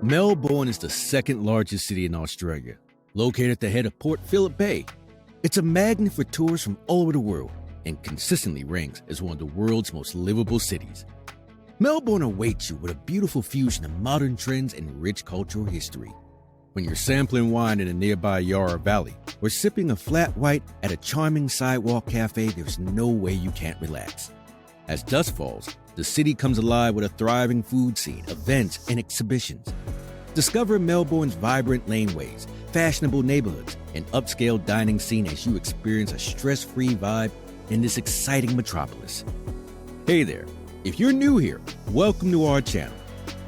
Melbourne is the second largest city in Australia, located at the head of Port Phillip Bay. It's a magnet for tourists from all over the world and consistently ranks as one of the world's most livable cities. Melbourne awaits you with a beautiful fusion of modern trends and rich cultural history. When you're sampling wine in a nearby Yarra Valley or sipping a flat white at a charming sidewalk cafe, there's no way you can't relax. As dusk falls, the city comes alive with a thriving food scene, events, and exhibitions. Discover Melbourne's vibrant laneways, fashionable neighborhoods, and upscale dining scene as you experience a stress-free vibe in this exciting metropolis. Hey there, if you're new here, welcome to our channel.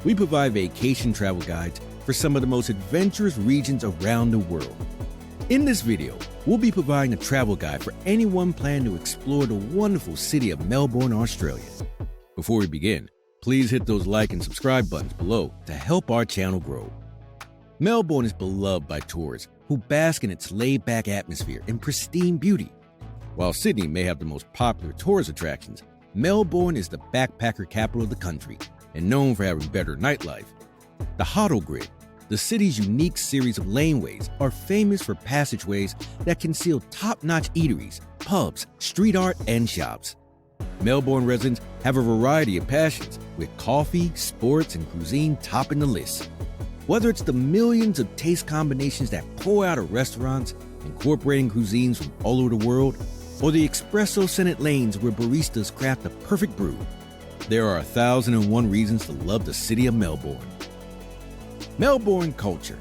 We provide vacation travel guides for some of the most adventurous regions around the world. In this video, we'll be providing a travel guide for anyone planning to explore the wonderful city of Melbourne, Australia. Before we begin, please hit those like and subscribe buttons below to help our channel grow. Melbourne is beloved by tourists who bask in its laid-back atmosphere and pristine beauty. While Sydney may have the most popular tourist attractions, Melbourne is the backpacker capital of the country and known for having better nightlife. The Hoddle Grid, the city's unique series of laneways, are famous for passageways that conceal top-notch eateries, pubs, street art, and shops. Melbourne residents have a variety of passions, with coffee, sports, and cuisine topping the list. Whether it's the millions of taste combinations that pour out of restaurants, incorporating cuisines from all over the world, or the espresso-scented lanes where baristas craft the perfect brew, there are 1,001 reasons to love the city of Melbourne. Melbourne culture.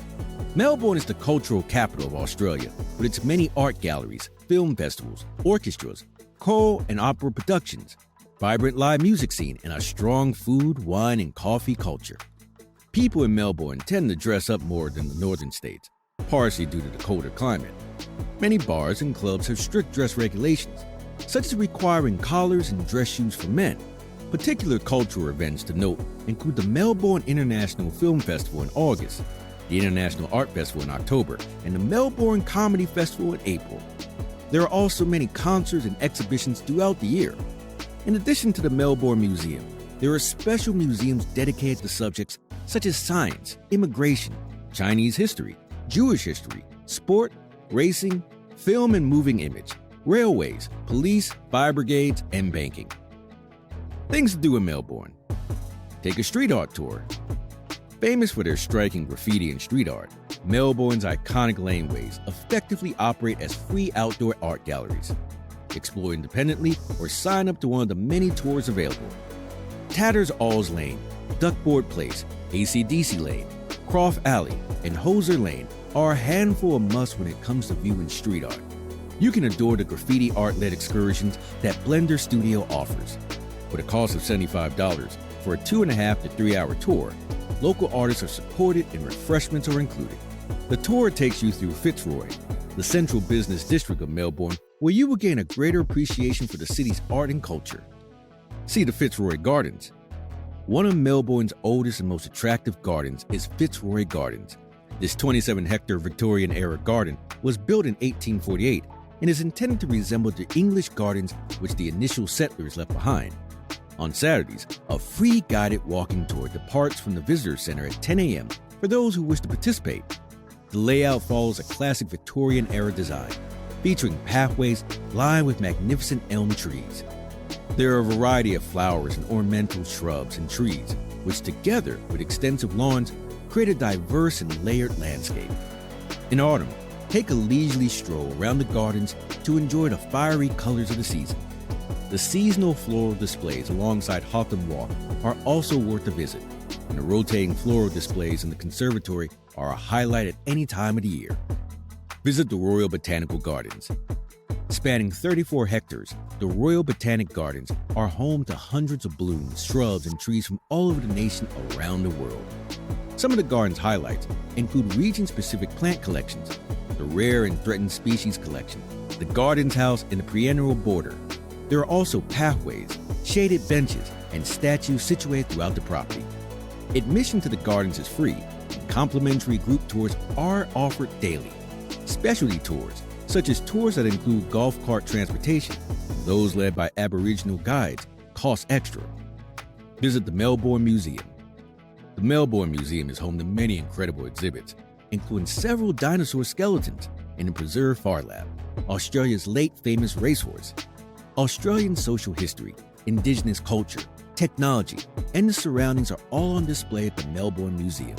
Melbourne is the cultural capital of Australia, with its many art galleries, film festivals, orchestras, choral and opera productions, vibrant live music scene, and a strong food, wine, and coffee culture. People in Melbourne tend to dress up more than the northern states, partially due to the colder climate. Many bars and clubs have strict dress regulations, such as requiring collars and dress shoes for men. Particular cultural events to note include the Melbourne International Film Festival in August, the International Art Festival in October, and the Melbourne Comedy Festival in April. There are also many concerts and exhibitions throughout the year. In addition to the Melbourne Museum, there are special museums dedicated to subjects such as science, immigration, Chinese history, Jewish history, sport, racing, film and moving image, railways, police, fire brigades, and banking. Things to do in Melbourne. Take a street art tour. Famous for their striking graffiti and street art, Melbourne's iconic laneways effectively operate as free outdoor art galleries. Explore independently or sign up to one of the many tours available. Tatters Alls Lane, Duckboard Place, AC/DC Lane, Croft Alley, and Hoser Lane are a handful of musts when it comes to viewing street art. You can adore the graffiti art-led excursions that Blender Studio offers. With a cost of $75 for a 2.5 to 3 hour tour, local artists are supported and refreshments are included. The tour takes you through Fitzroy, the central business district of Melbourne, where you will gain a greater appreciation for the city's art and culture. See the Fitzroy Gardens. One of Melbourne's oldest and most attractive gardens is Fitzroy Gardens. This 27-hectare Victorian-era garden was built in 1848 and is intended to resemble the English gardens which the initial settlers left behind. On Saturdays, a free guided walking tour departs from the visitor center at 10 a.m. for those who wish to participate. The layout follows a classic Victorian-era design, featuring pathways lined with magnificent elm trees. There are a variety of flowers and ornamental shrubs and trees, which together with extensive lawns create a diverse and layered landscape. In autumn, take a leisurely stroll around the gardens to enjoy the fiery colors of the season. The seasonal floral displays alongside Hotham Walk are also worth a visit, and the rotating floral displays in the conservatory are a highlight at any time of the year. Visit the Royal Botanical Gardens. Spanning 34 hectares, the Royal Botanic Gardens are home to hundreds of blooms, shrubs, and trees from all over the nation around the world. Some of the garden's highlights include region-specific plant collections, the Rare and Threatened Species Collection, the Gardens House, and the Perennial Border. There are also pathways, shaded benches, and statues situated throughout the property. Admission to the gardens is free, and complimentary group tours are offered daily. Specialty tours, such as tours that include golf cart transportation, those led by Aboriginal guides, cost extra. Visit the Melbourne Museum. The The Melbourne Museum is home to many incredible exhibits, including several dinosaur skeletons and a preserved Far Lab, Australia's late famous racehorse. Australian social history, Indigenous culture, technology, and the surroundings are all on display at the Melbourne Museum.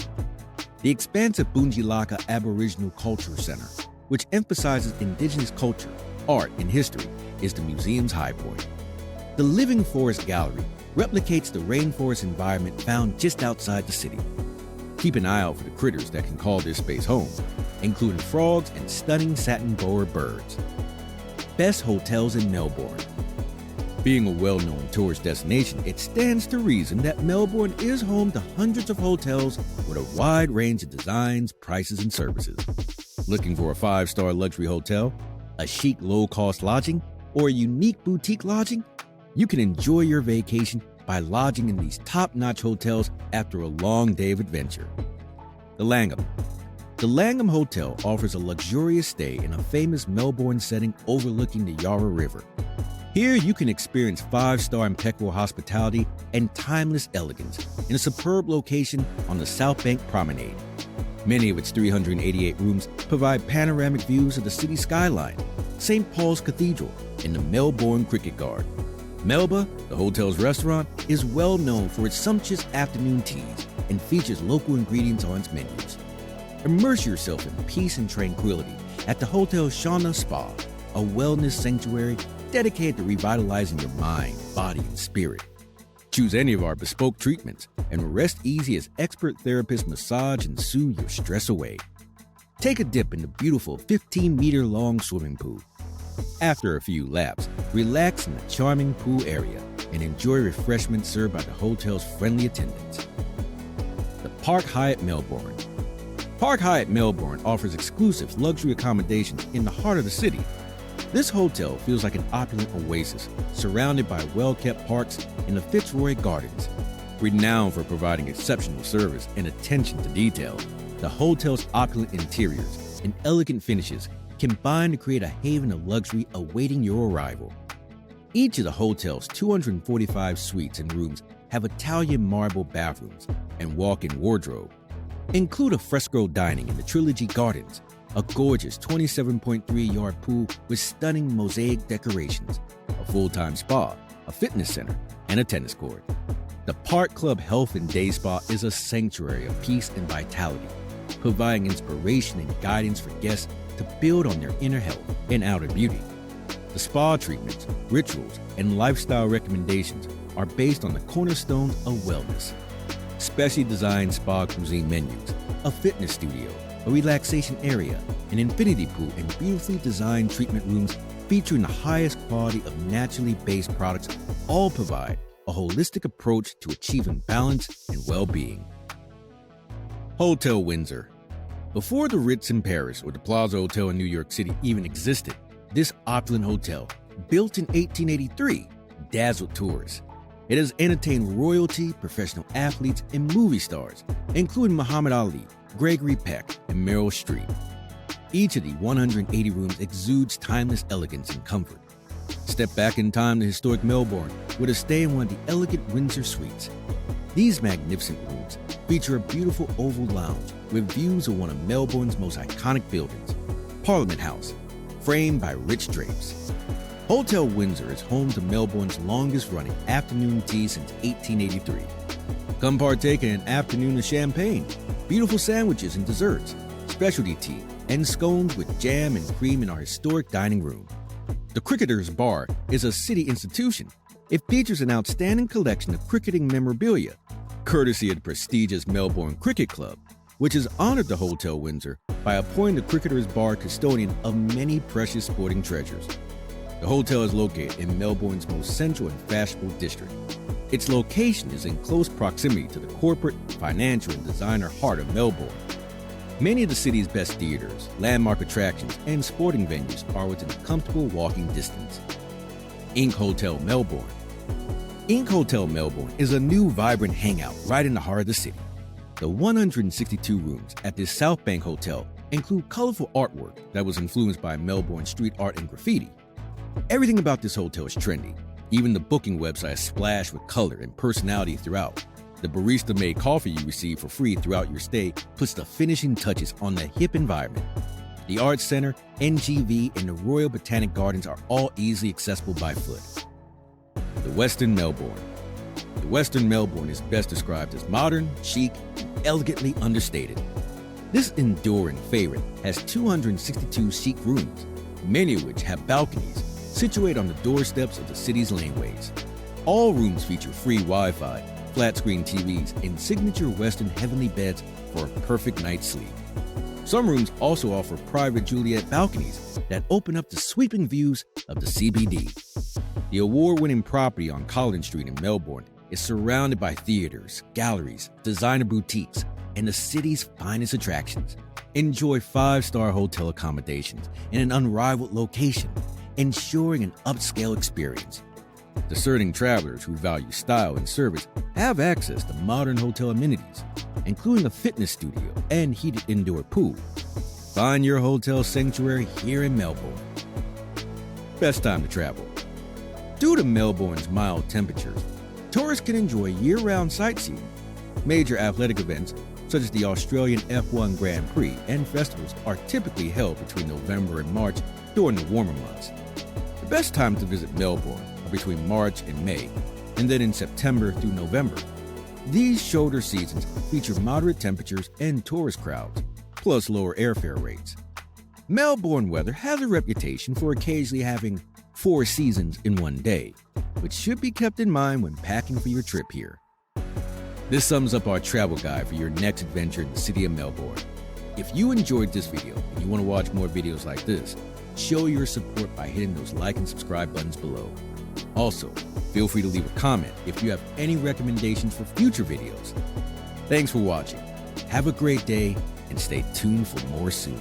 The expansive Boonjilaka Aboriginal Culture Centre, which emphasizes Indigenous culture, art, and history, is the museum's high point. The Living Forest Gallery replicates the rainforest environment found just outside the city. Keep an eye out for the critters that can call this space home, including frogs and stunning satin bower birds. Best hotels in Melbourne. Being a well-known tourist destination, it stands to reason that Melbourne is home to hundreds of hotels with a wide range of designs, prices, and services. Looking for a 5-star luxury hotel, a chic low-cost lodging, or a unique boutique lodging? You can enjoy your vacation by lodging in these top-notch hotels after a long day of adventure. The Langham. The Langham Hotel offers a luxurious stay in a famous Melbourne setting overlooking the Yarra River. Here you can experience 5-star impeccable hospitality and timeless elegance in a superb location on the South Bank Promenade. Many of its 388 rooms provide panoramic views of the city skyline, St. Paul's Cathedral, and the Melbourne Cricket Guard. Melba, the hotel's restaurant, is well known for its sumptuous afternoon teas and features local ingredients on its menus. Immerse yourself in peace and tranquility at the hotel's Shauna Spa, a wellness sanctuary dedicated to revitalizing your mind, body, and spirit. Choose any of our bespoke treatments and rest easy as expert therapists massage and soothe your stress away. Take a dip in the beautiful 15-meter-long swimming pool. After a few laps, relax in the charming pool area and enjoy refreshments served by the hotel's friendly attendants. The Park Hyatt Melbourne. Park Hyatt Melbourne offers exclusive luxury accommodations in the heart of the city. This hotel feels like an opulent oasis surrounded by well-kept parks in the Fitzroy Gardens. Renowned for providing exceptional service and attention to detail, the hotel's opulent interiors and elegant finishes combine to create a haven of luxury awaiting your arrival. Each of the hotel's 245 suites and rooms have Italian marble bathrooms and walk-in wardrobe. Include a fresco dining in the Trilogy Gardens, a gorgeous 27.3-yard pool with stunning mosaic decorations, a full-time spa, a fitness center, and a tennis court. The Park Club Health and Day Spa is a sanctuary of peace and vitality, providing inspiration and guidance for guests to build on their inner health and outer beauty. The spa treatments, rituals, and lifestyle recommendations are based on the cornerstones of wellness. Specially designed spa cuisine menus, a fitness studio, a relaxation area, an infinity pool, and beautifully designed treatment rooms featuring the highest quality of naturally based products all provide a holistic approach to achieving balance and well-being. Hotel Windsor. Before the Ritz in Paris or the Plaza Hotel in New York City even existed, this opulent hotel, built in 1883, dazzled tourists. It has entertained royalty, professional athletes, and movie stars, including Muhammad Ali, Gregory Peck, and Meryl Streep. Each of the 180 rooms exudes timeless elegance and comfort. Step back in time to historic Melbourne with a stay in one of the elegant Windsor suites. These magnificent rooms feature a beautiful oval lounge with views of one of Melbourne's most iconic buildings, Parliament House, framed by rich drapes. Hotel Windsor is home to Melbourne's longest-running afternoon tea since 1883. Come partake in an afternoon of champagne, beautiful sandwiches and desserts, specialty tea, and scones with jam and cream in our historic dining room. The Cricketers Bar is a city institution. It features an outstanding collection of cricketing memorabilia, courtesy of the prestigious Melbourne Cricket Club, which has honored the Hotel Windsor by appointing the Cricketers Bar custodian of many precious sporting treasures. The hotel is located in Melbourne's most central and fashionable district. Its location is in close proximity to the corporate, financial, and designer heart of Melbourne. Many of the city's best theaters, landmark attractions, and sporting venues are within a comfortable walking distance. Ink Hotel Melbourne. Ink Hotel Melbourne is a new, vibrant hangout right in the heart of the city. The 162 rooms at this South Bank Hotel include colorful artwork that was influenced by Melbourne street art and graffiti. Everything about this hotel is trendy. Even the booking website is splashed with color and personality throughout. The barista-made coffee you receive for free throughout your stay puts the finishing touches on the hip environment. The Arts Center, NGV, and the Royal Botanic Gardens are all easily accessible by foot. The Western Melbourne. The Western Melbourne is best described as modern, chic, and elegantly understated. This enduring favorite has 262 chic rooms, many of which have balconies situated on the doorsteps of the city's laneways. All rooms feature free Wi-Fi, flat-screen TVs, and signature Western heavenly beds for a perfect night's sleep. Some rooms also offer private Juliet balconies that open up to sweeping views of the CBD. The award-winning property on Collins Street in Melbourne is surrounded by theaters, galleries, designer boutiques, and the city's finest attractions. Enjoy 5-star hotel accommodations in an unrivaled location, ensuring an upscale experience. Discerning travelers who value style and service have access to modern hotel amenities, including a fitness studio and heated indoor pool. Find your hotel sanctuary here in Melbourne. Best time to travel. Due to Melbourne's mild temperatures, tourists can enjoy year-round sightseeing. Major athletic events, such as the Australian F1 Grand Prix and festivals, are typically held between November and March during the warmer months. The best time to visit Melbourne are between March and May, and then in September through November. These shoulder seasons feature moderate temperatures and tourist crowds, plus lower airfare rates. Melbourne weather has a reputation for occasionally having 4 seasons in one day, which should be kept in mind when packing for your trip here. This sums up our travel guide for your next adventure in the city of Melbourne. If you enjoyed this video and you want to watch more videos like this, show your support by hitting those like and subscribe buttons below. Also, feel free to leave a comment if you have any recommendations for future videos. Thanks for watching. Have a great day and stay tuned for more soon.